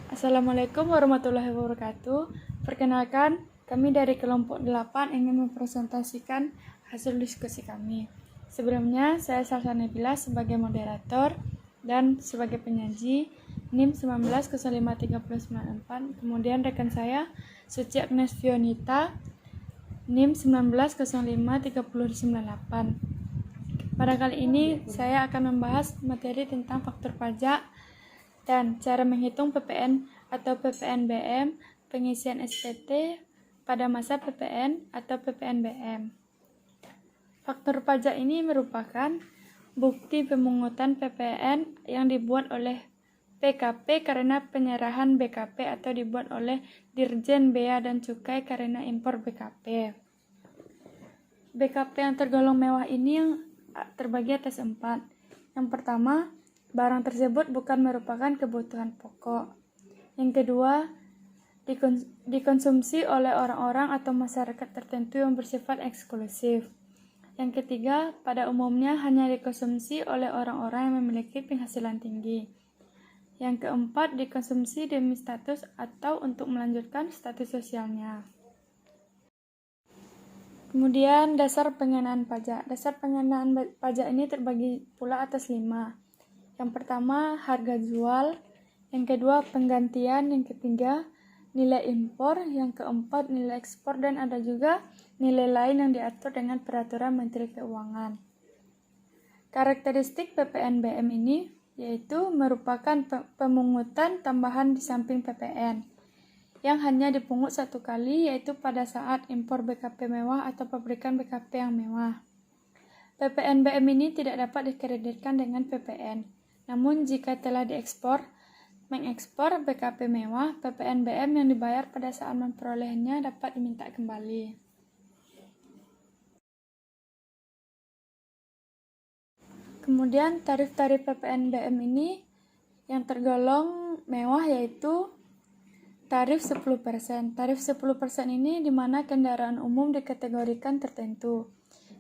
Assalamualaikum warahmatullahi wabarakatuh. Perkenalkan, kami dari kelompok 8 ingin mempresentasikan hasil diskusi kami. Sebelumnya, saya Salsa Nabila sebagai moderator dan sebagai penyaji NIM 19053994. Kemudian rekan saya Suci Agnes Fionita NIM 19053098. Pada kali ini saya akan membahas materi tentang faktor pajak dan cara menghitung PPN atau PPNBM, pengisian SPT pada masa PPN atau PPNBM. Faktor pajak ini merupakan bukti pemungutan PPN yang dibuat oleh PKP karena penyerahan BKP atau dibuat oleh Dirjen Bea dan Cukai karena impor BKP. BKP yang tergolong mewah ini yang terbagi atas 4. Yang pertama, barang tersebut bukan merupakan kebutuhan pokok. Yang kedua, dikonsumsi oleh orang-orang atau masyarakat tertentu yang bersifat eksklusif. Yang ketiga, pada umumnya hanya dikonsumsi oleh orang-orang yang memiliki penghasilan tinggi. Yang keempat, dikonsumsi demi status atau untuk melanjutkan status sosialnya. Kemudian, dasar pengenaan pajak. Dasar pengenaan pajak ini terbagi pula atas 5. Yang pertama, harga jual. Yang kedua, penggantian. Yang ketiga, nilai impor. Yang keempat, nilai ekspor. Dan ada juga nilai lain yang diatur dengan peraturan Menteri Keuangan. Karakteristik PPNBM ini yaitu merupakan pemungutan tambahan di samping PPN yang hanya dipungut satu kali, yaitu pada saat impor BKP mewah atau pabrikan BKP yang mewah. PPNBM ini tidak dapat dikreditkan dengan PPN. Namun jika telah mengekspor BKP mewah, PPNBM yang dibayar pada saat memperolehnya dapat diminta kembali. Kemudian tarif-tarif PPNBM ini yang tergolong mewah yaitu tarif 10%. Tarif 10% ini di mana kendaraan umum dikategorikan tertentu,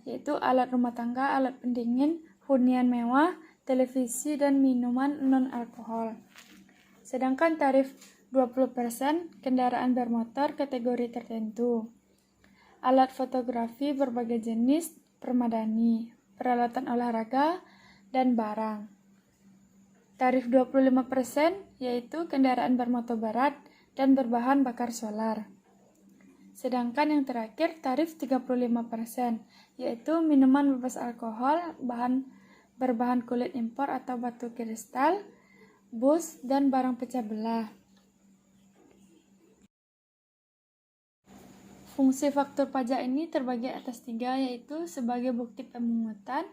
yaitu alat rumah tangga, alat pendingin, hunian mewah, televisi, dan minuman non-alkohol. Sedangkan tarif 20% kendaraan bermotor kategori tertentu, alat fotografi berbagai jenis, permadani, peralatan olahraga, dan barang. Tarif 25% yaitu kendaraan bermotor berat dan berbahan bakar solar. Sedangkan yang terakhir tarif 35% yaitu minuman bebas alkohol, berbahan kulit impor atau batu kristal, bus, dan barang pecah belah. Fungsi faktur pajak ini terbagi atas 3 yaitu sebagai bukti pemungutan,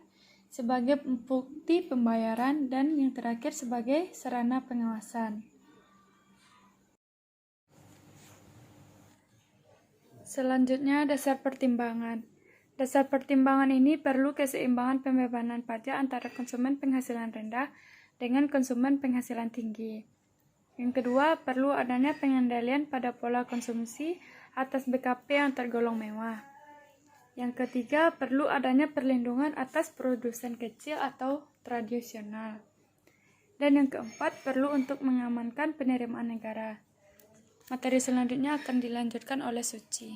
sebagai bukti pembayaran, dan yang terakhir sebagai sarana pengawasan. Selanjutnya, dasar pertimbangan. Dasar pertimbangan ini perlu keseimbangan pembebanan pajak antara konsumen penghasilan rendah dengan konsumen penghasilan tinggi. Yang kedua, perlu adanya pengendalian pada pola konsumsi atas BKP yang tergolong mewah. Yang ketiga, perlu adanya perlindungan atas produsen kecil atau tradisional. Dan yang keempat, perlu untuk mengamankan penerimaan negara. Materi selanjutnya akan dilanjutkan oleh Suci.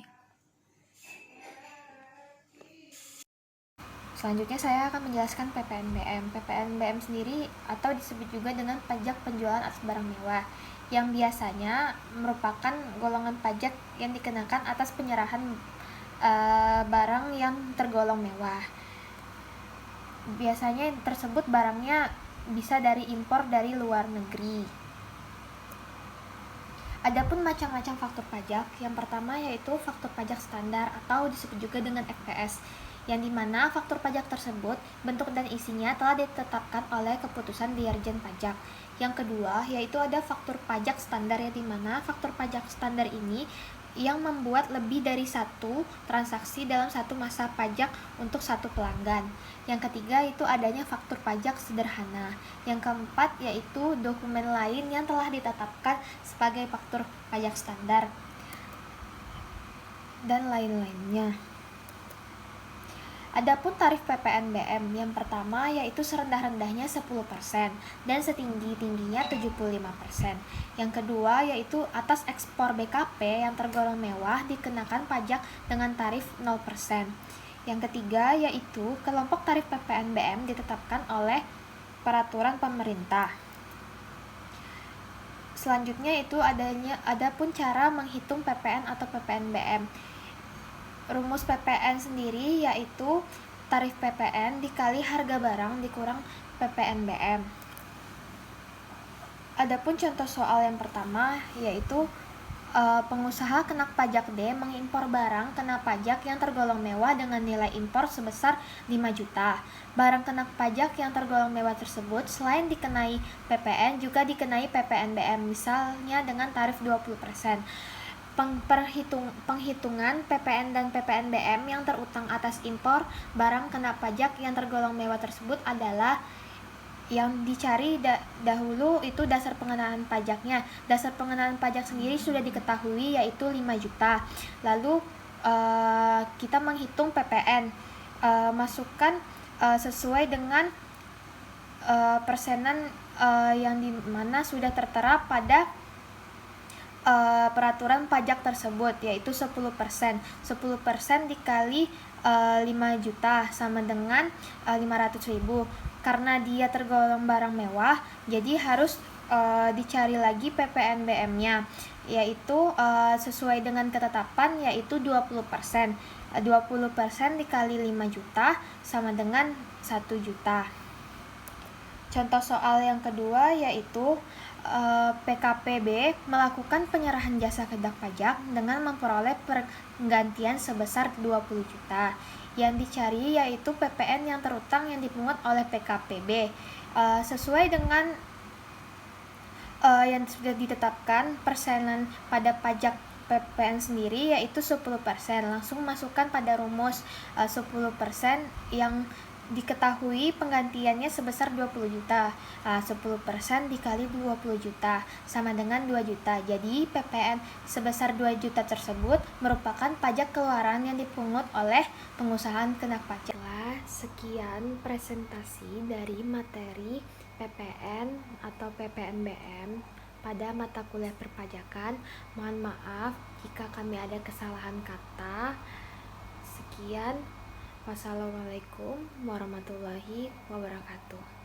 Selanjutnya saya akan menjelaskan PPNBM. PPNBM sendiri atau disebut juga dengan pajak penjualan atas barang mewah, yang biasanya merupakan golongan pajak yang dikenakan atas penyerahan barang yang tergolong mewah. Biasanya tersebut barangnya bisa dari impor dari luar negeri. Adapun macam-macam faktur pajak, yang pertama yaitu faktur pajak standar atau disebut juga dengan FPS, yang dimana faktur pajak tersebut bentuk dan isinya telah ditetapkan oleh keputusan Dirjen Pajak. Yang kedua yaitu ada faktur pajak standar, yang dimana faktur pajak standar ini yang membuat lebih dari satu transaksi dalam satu masa pajak untuk satu pelanggan. Yang ketiga itu adanya faktur pajak sederhana. Yang keempat yaitu dokumen lain yang telah ditetapkan sebagai faktur pajak standar dan lain-lainnya. Adapun tarif PPNBM yang pertama yaitu serendah-rendahnya 10% dan setinggi-tingginya 75%. Yang kedua yaitu atas ekspor BKP yang tergolong mewah dikenakan pajak dengan tarif 0%. Yang ketiga yaitu kelompok tarif PPNBM ditetapkan oleh peraturan pemerintah. Selanjutnya itu adapun cara menghitung PPN atau PPNBM. Rumus PPN sendiri yaitu tarif PPN dikali harga barang dikurang PPNBM. Adapun contoh soal yang pertama yaitu pengusaha kena pajak D mengimpor barang kena pajak yang tergolong mewah dengan nilai impor sebesar 5 juta. Barang kena pajak yang tergolong mewah tersebut selain dikenai PPN juga dikenai PPNBM, misalnya dengan tarif 20%. Penghitungan PPN dan PPNBM yang terutang atas impor barang kena pajak yang tergolong mewah tersebut adalah yang dicari dahulu itu dasar pengenaan pajaknya. Dasar pengenaan pajak sendiri sudah diketahui yaitu 5 juta. Lalu kita menghitung PPN, masukkan sesuai dengan persenan yang dimana sudah tertera pada peraturan pajak tersebut yaitu 10%. 10% dikali 5 juta sama dengan 500.000. Karena dia tergolong barang mewah, jadi harus dicari lagi PPNBM-nya yaitu sesuai dengan ketetapan yaitu 20%. 20% dikali 5 juta sama dengan 1 juta. Contoh soal yang kedua yaitu PKPB melakukan penyerahan jasa kedak pajak dengan memperoleh penggantian sebesar 20 juta. Yang dicari yaitu PPN yang terutang yang dipungut oleh PKPB. Sesuai dengan yang sudah ditetapkan persenan pada pajak PPN sendiri yaitu 10%. Langsung masukkan pada rumus 10% yang diketahui penggantiannya sebesar 20 juta. 10% dikali 20 juta sama dengan 2 juta. Jadi PPN sebesar 2 juta tersebut merupakan pajak keluaran yang dipungut oleh pengusaha kena pajak. Sekian presentasi dari materi PPN atau PPNBM pada mata kuliah perpajakan. Mohon maaf jika kami ada kesalahan kata. Sekian. Wassalamualaikum warahmatullahi wabarakatuh.